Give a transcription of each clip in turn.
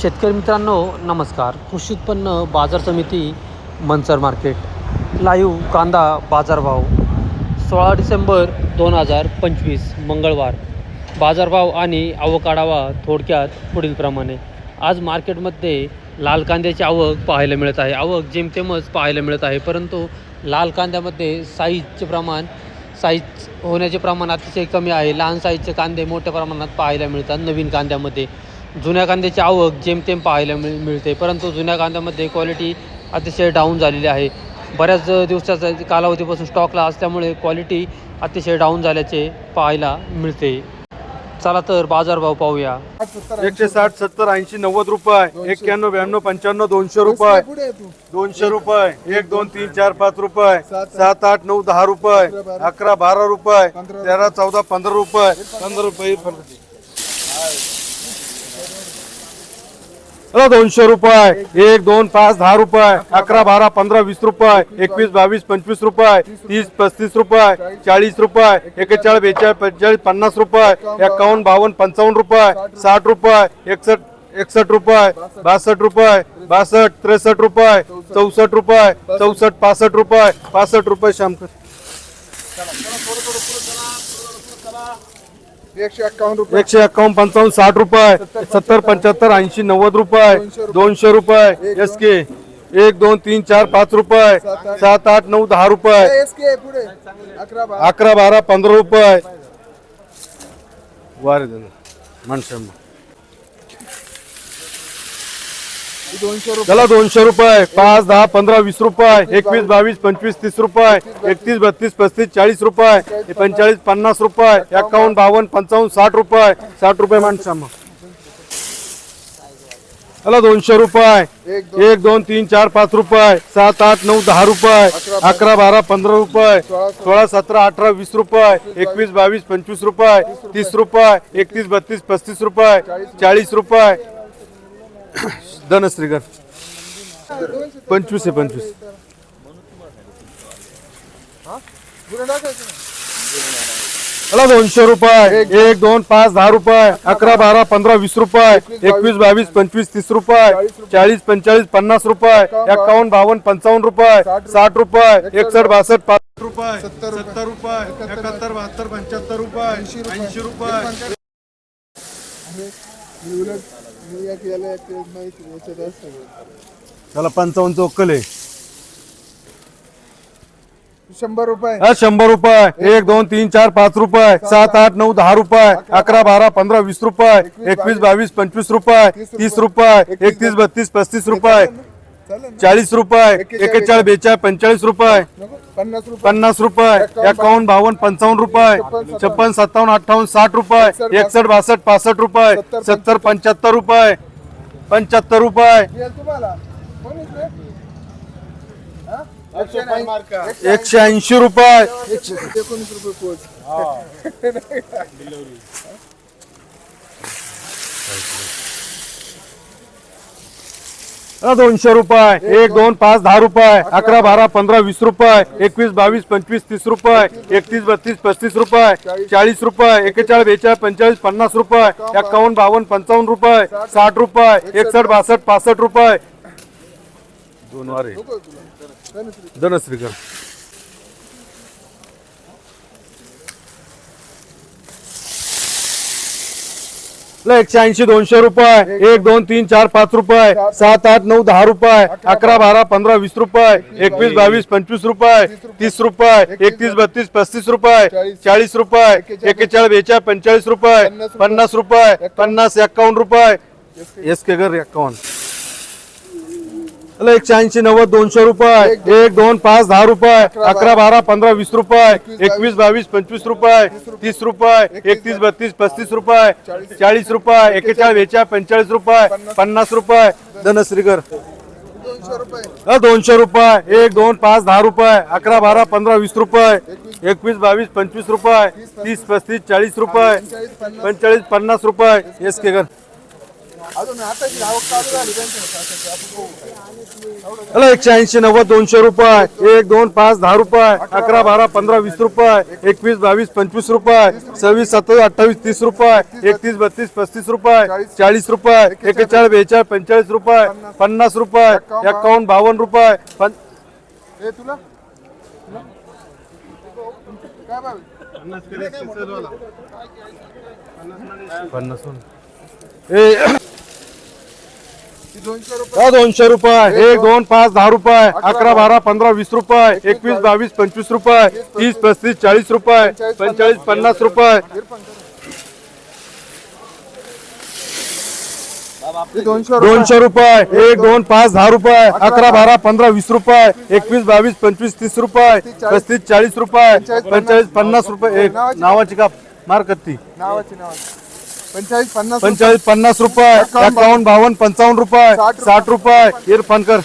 शेतकरी मित्रांनो नमस्कार. कृषी उत्पन्न बाजार समिती मंचर मार्केट लाईव्ह कांदा बाजारभाव 16 डिसेंबर 2025 मंगळवार. बाजारभाव आणि आवक आढावा थोडक्यात पुढीलप्रमाणे. आज मार्केटमध्ये लाल कांद्याची आवक पाहायला मिळत आहे. आवक जेमतेमच पाहायला मिळत आहे, परंतु लाल कांद्यामध्ये साईज होण्याचे प्रमाण अतिशय कमी आहे. लहान साईजचे कांदे मोठ्या प्रमाणात पाहायला मिळतात. नवीन कांद्यामध्ये जुन्या कांद्याची आवक जेमतेम पाहायला मिळते, परंतु जुन्या कांद्यामध्ये क्वालिटी अतिशय डाऊन झालेली आहे. बऱ्याच दिवसाचा कालावधीपासून स्टॉकला असल्यामुळे क्वालिटी अतिशय डाऊन झाल्याचे पाहायला मिळते. चला तर बाजारभाव पाहूया. 160, 70, 80, 90 रुपये, 91, 92, 95, 200 रुपये, 200 रुपये, 1, 2, 3, 4, 5 रुपये, 7, 8, 9, 10 रुपये, 11, 12 रुपये, 13, 14, 15 रुपये, 15 रुपये, 200 रुपये, 1, 2, 5, 10 रुपये, 11, 12, 15, 20 रुपये, 21, 22, 25 रुपये, 30, 35 रुपये, 40 रुपये, 41, 42, 45, 50 रुपये, 51, 52, 55 रुपये, 60 रुपये, 61 रुपये, 62 रुपये, 62, 63 रुपये, 64 रुपये, 64, 65 रुपये, 65 रुपये. शाम 151, 55, 60 रुपये, 70, 75, 80, 90 रुपये, 200 रुपये. एसके 1, 2, 3, 4, 5 रुपये, 7, 8, 9, 10 रुपये, 11, 12, 15 रुपये. वारे चला 200 रुपये, 5, 10, 15, 20 रुपये, 21, 22, 25, 30 रुपये, 31, 32, 35, 40 रुपये, 45, 50 रुपये, 51, 52, 55, 60 रुपये, 60 रुपये. माणसा चला 200 रुपये, 1, 2, 3, 4, 5 रुपये, 7, 8, 9, 10 रुपये, 11, 12, 15 रुपये, 16, 17, 18, 20 रुपये, 21, 22, 25 रुपये, 30 रुपये, 31, 32, 35 रुपये, 40 रुपये. धनश्रीकर 25 आहे 25. चला 200 रुपये, 1, 2, 5, 10 रुपये, 11, 12, 15, 20 रुपये, 21, 22, 25, 30 रुपये, 40, 45, 50 रुपये, 51, 52, 55 रुपये, 60 रुपये, 61, 62, 5 रुपये, 70 रुपये, 71, 72, 75 रुपये, 80 रुपये. चला 55 चोक्कल आहे. 100 रुपये, 100 रुपये, 1, 2, 3, 4, 5 रुपये, 7, 8, 9, 10 रुपये, 11, 12, 15, 20 रुपये, 21, 22, 25 रुपये, 30 रुपये, 31, 32, 35 रुपये, 40 रुपये, 41, 42, 45 रुपये, 50 रुपये, 51, 52, 55 रुपये, 56, 57, 58, 60 रुपये, 61, 62, 65 रुपये, 70, 75 रुपये, 75 रुपये. 180 रुपये, 19 रुपये पोच. 200 रुपये, 1, 2, 5, 10 रुपये, 11, 12, 15, 20 रुपये, 21, 22, 25, 30 रुपये, 31, 32, 35 रुपये, 40 रुपये, 41, 42, 45, 50 रुपये, 51, 52, 55 रुपये, 60 रुपये, 61, 62, 65 रुपये. दोन वारे धनश्रीकर 180, 200 रुपये, 1, 2, 3, 4, 5 रुपये, 7, 8, 9, 10 रुपये, 11, 12, 15, 20 रुपये, 21, 22, 25 रुपये, 30 रुपये, 31, 32, 35 रुपये, 40 रुपये, 41, 42, 45 रुपये, 50 रुपये, 50, 51 रुपये. एस के घर 51. 180, 90, 200 रुपये, 1, 2, 5, 10 रुपये, 11, 12, 15, 20 रुपये, 21, 22, 25 रुपये, 30 रुपये, 31, 32, 35 रुपये, 40 रुपये, 41, 42, 45 रुपये, 50 रुपये. धनश्रीकर 200 रुपये, 1, 2, 5, 10 रुपये, 11, 12, 15, 20 रुपये, 21, 22, 25 रुपये, 30, 35, 40 रुपये, 45, 50 रुपये. एस के घर अजून आता जी आवक चालू झाली त्यांच्या आपण बघू. चला 180 90 200 रुपये 1 2 5 10 रुपये 11 12 15 20 रुपये 21 22 25 रुपये 26 27 28 30 रुपये 31 32 35 रुपये 40 रुपये 41 42 45 रुपये 50 रुपये 51 52 रुपये हे तुला काय भाव? 50 200 रुपये 200 रुपये 1 2 5 10 रुपये 11 12 15 20 रुपये 21 22 25 रुपये 30 35 40 रुपये 45 50 रुपये हे 200 200 रुपये 1 2 5 10 रुपये 11 12 15 20 रुपये 21 22 25 30 रुपये 35 40 रुपये 45 50 रुपये नावाची का मार्कती नावाची 45 50 45 50 रुपये 51 52 55 रुपये 60 रुपये इरफान कर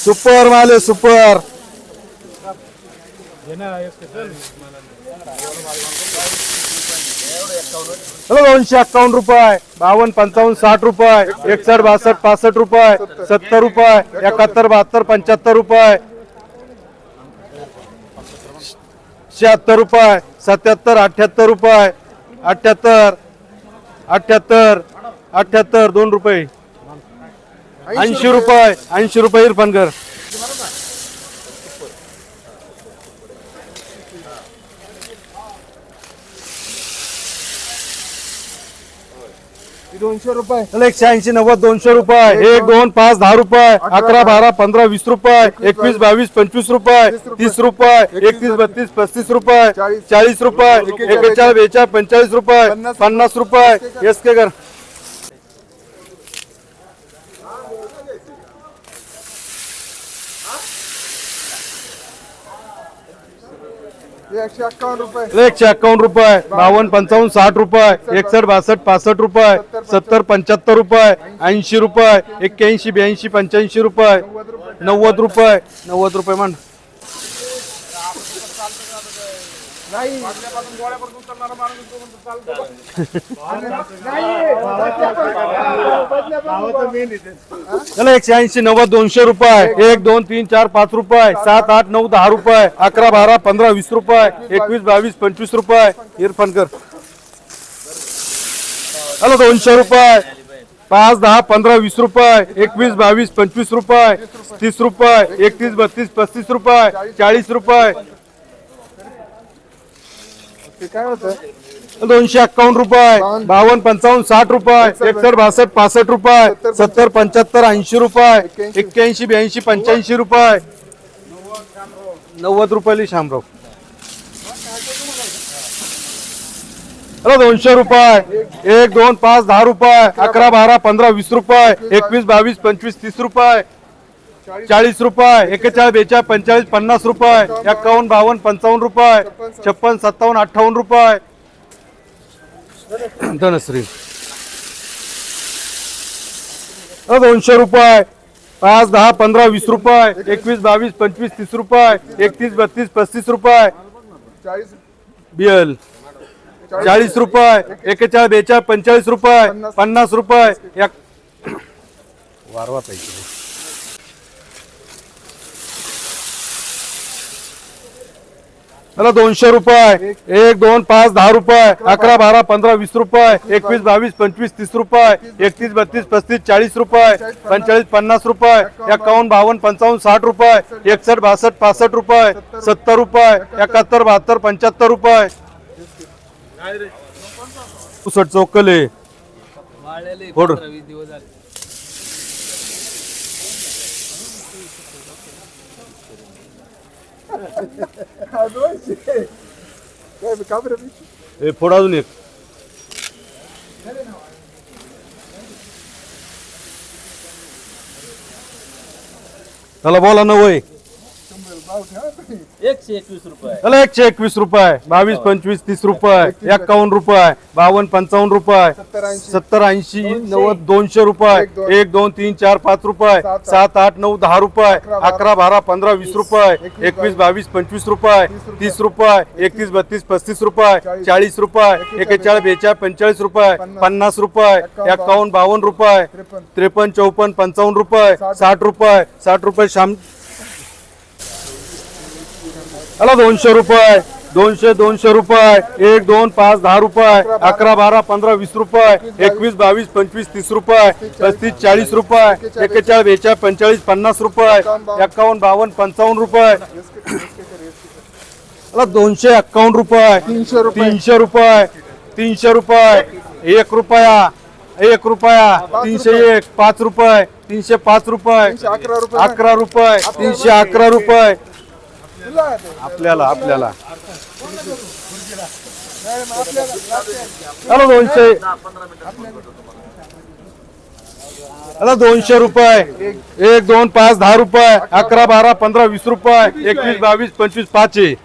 सुपर माले सुपर चलो 251 रुपये 52 55 60 रुपये 61 62 65 रुपये 70 रुपये 71 72 75 रुपये 76 रुपये 77 78 रुपये 78 78 78 2 रुपये 80 रुपये 80 रुपये इरफान कर हे 200 रुपये 180 90 200 रुपये 1 2 5 10 रुपये 11 12 15 20 रुपये 21 22 25 रुपये 30 रुपये 31 32 35 रुपये 40 रुपये 41 42 45 रुपये 50 रुपये एस के कर हे 151 रुपये 151 रुपये 52 55 60 रुपये 61 62 65 रुपये 70 75 रुपये 80 रुपये 81 82 85 रुपये 90 रुपये 90 रुपये मान नाही चला 180 90 200 रुपये 1 2 3 4 5 रुपये 7 8 9 10 रुपये 11 12 15 20 रुपये 21 22 25 रुपये इरफान कर चला 200 रुपये 5 10 15 20 रुपये 21 22 25 रुपये 30 रुपये 31 32 35 रुपये 40 रुपये ते काय होतं 251 रुपये 52 55 60 रुपये 61 62 65 रुपये 70 75 80 रुपये 81 82 85 रुपये 90 रुपये शामराव 200 रुपये 1 2 5 10 रुपये 11 12 15 20 रुपये 21 22 25 30 रुपये 40 रुपये 41 42 45 50 रुपये 51 52 55 रुपये 56 57 58 रुपये धनश्री 200 रुपये 5 10 15 20 रुपये 21 22 25 30 रुपये 31 32 35 रुपये 40 बियल 40 रुपये 41 42 45 रुपये 50 रुपये वारवा पाहिजे 200 रुपये 1 2 5 10 रुपये 11 12 15 20 रुपये 21 22 25 30 रुपये 31 32 35 40 रुपये 45 50 रुपये 51 52 55 60 रुपये 61 62 65 रुपये 70 रुपये 71 72 75 रुपये 64 चौकले काय का बरं हे फोड अजून एक त्याला बोला ना वय नाव ठेवा तुम्ही. 121 रुपये. चला 121 रुपये 22 25 30 रुपये 51 रुपये 52 55 रुपये 70 80 90 200 रुपये 1 2 3 4 5 रुपये 7 8 9 10 रुपये 11 12 15 20 रुपये 21 22 25 रुपये 30 रुपये 31 32 35 रुपये 40 रुपये 41 42 45 रुपये 50 रुपये 51 52 रुपये 53 54 55 रुपये 60 रुपये शाम चला 200 रुपये 200 रुपये 1 2 5 10 रुपये 11 12 15 20 रुपये 21 22 25 30 रुपये 35 40 रुपये 41 42 45 50 रुपये 51 52 55 रुपये चला 251 रुपये 300 रुपये 300 रुपये 1 रुपया 301 5 रुपये 305 रुपये 11 रुपये 311 रुपये आपल्याला नाही, मग चला 200 चला 200 रुपये 1 2 5 10 रुपये 11 12 15 20 रुपये 21 22 25 5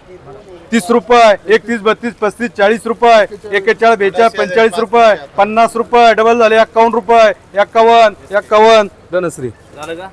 30 रुपये 31 32 35 40 रुपये 41 42 45 रुपये 50 रुपये डबल झाले 51 रुपये 51 धनश्री झालं का?